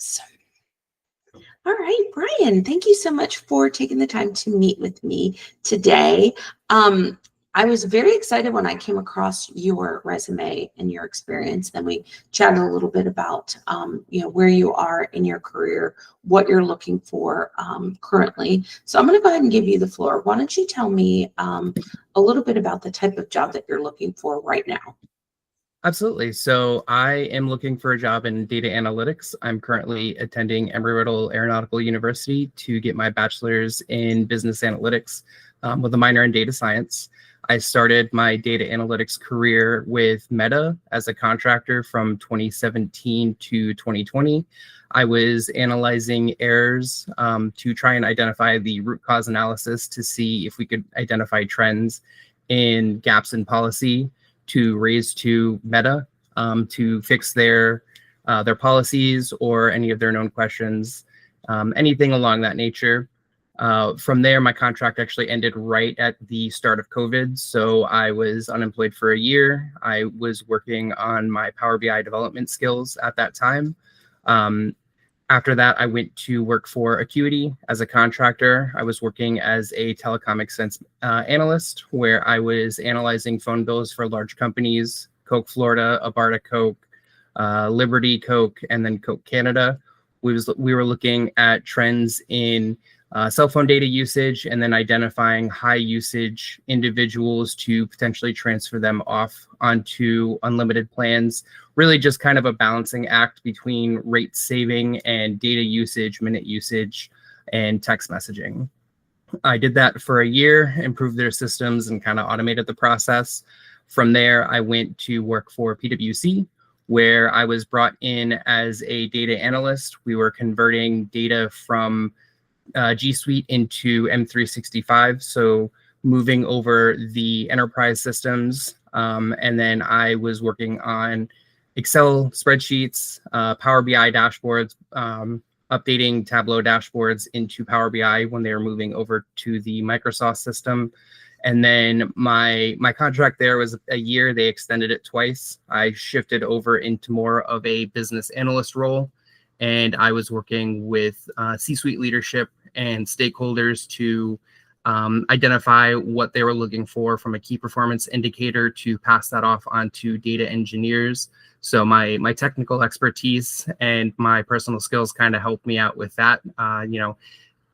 notes. All right, Brian, thank you so much for taking the time to meet with me today. I was very excited when I came across your resume and your experience. Then we chatted a little bit about, where you are in your career, what you're looking for currently. So I'm going to go ahead and give you the floor. Why don't you tell me a little bit about the type of job that you're looking for right now? Absolutely. So I am looking for a job in data analytics. I'm currently attending Embry-Riddle Aeronautical University to get my bachelor's in business analytics with a minor in data science. I started my data analytics career with Meta as a contractor from 2017 to 2020. I was analyzing errors to try and identify the root cause analysis to see if we could identify trends in gaps in policy to raise to Meta to fix their policies or any of their known questions, anything along that nature. From there, my contract actually ended right at the start of COVID. So I was unemployed for a year. I was working on my Power BI development skills at that time. After that, I went to work for Acuity as a contractor. I was working as a telecom expense analyst, where I was analyzing phone bills for large companies, Coke Florida, Abarta Coke, Liberty Coke, and then Coke Canada. We were looking at trends in cell phone data usage and then identifying high usage individuals to potentially transfer them off onto unlimited plans. Really just kind of a balancing act between rate saving and data usage, minute usage, and text messaging. I did that for a year, improved their systems and kind of automated the process. From there, I went to work for PwC, where I was brought in as a data analyst. We were converting data from G Suite into M365, so moving over the enterprise systems. And then I was working on Excel spreadsheets, Power BI dashboards, updating Tableau dashboards into Power BI when they were moving over to the Microsoft system. And then my contract there was a year. They extended it twice. I shifted over into more of a business analyst role, and I was working with C-suite leadership and stakeholders to identify what they were looking for from a key performance indicator to pass that off onto data engineers. So my technical expertise and my personal skills kind of helped me out with that,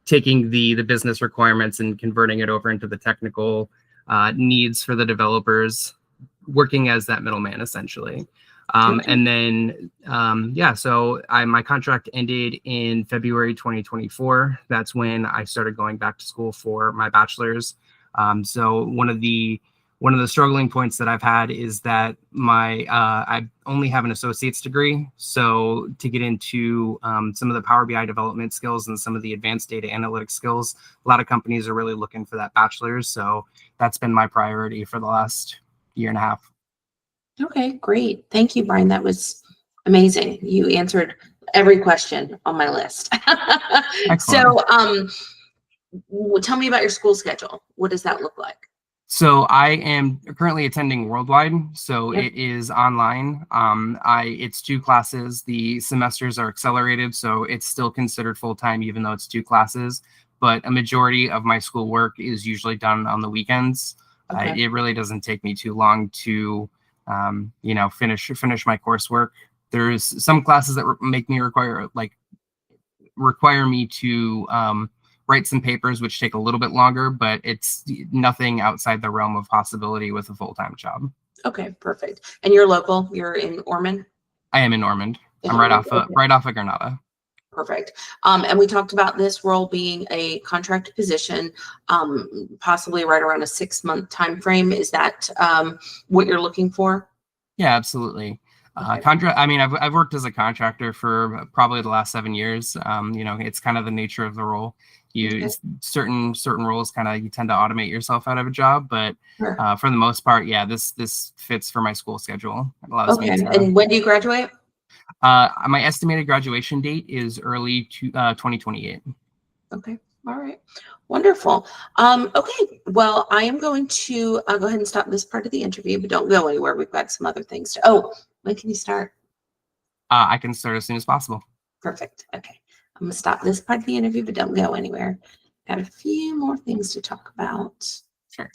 taking the business requirements and converting it over into the technical needs for the developers, working as that middleman essentially. And then, so my contract ended in February 2024. That's when I started going back to school for my bachelor's. So one of the struggling points that I've had is that I only have an associate's degree. So to get into some of the Power BI development skills and some of the advanced data analytics skills, a lot of companies are really looking for that bachelor's. So that's been my priority for the last year and a half. Okay, great. Thank you, Brian. That was amazing. You answered every question on my list. So tell me about your school schedule. What does that look like? So I am currently attending Worldwide. So It is online. It's 2 classes. The semesters are accelerated, so it's still considered full-time, even though it's 2 classes. But a majority of my schoolwork is usually done on the weekends. Okay. It really doesn't take me too long to finish my coursework. There's some classes that require me to write some papers, which take a little bit longer, but it's nothing outside the realm of possibility with a full-time job. Okay, perfect. And you're local? You're in Ormond? I am in Ormond. I'm right off of Granada. Perfect. And we talked about this role being a contract position, possibly right around a 6-month time frame. Is that what you're looking for? Yeah, absolutely. Okay. I've worked as a contractor for probably the last 7 years. It's kind of the nature of the role. Certain roles you tend to automate yourself out of a job, but sure. For the most part, this fits for my school schedule. It allows me to, and when do you graduate? My estimated graduation date is early 2028. Okay. All right. Wonderful. Okay. Well, I am going to go ahead and stop this part of the interview, but don't go anywhere. We've got some other things when can you start? I can start as soon as possible. Perfect. Okay. I'm going to stop this part of the interview, but don't go anywhere. Got a few more things to talk about. Sure.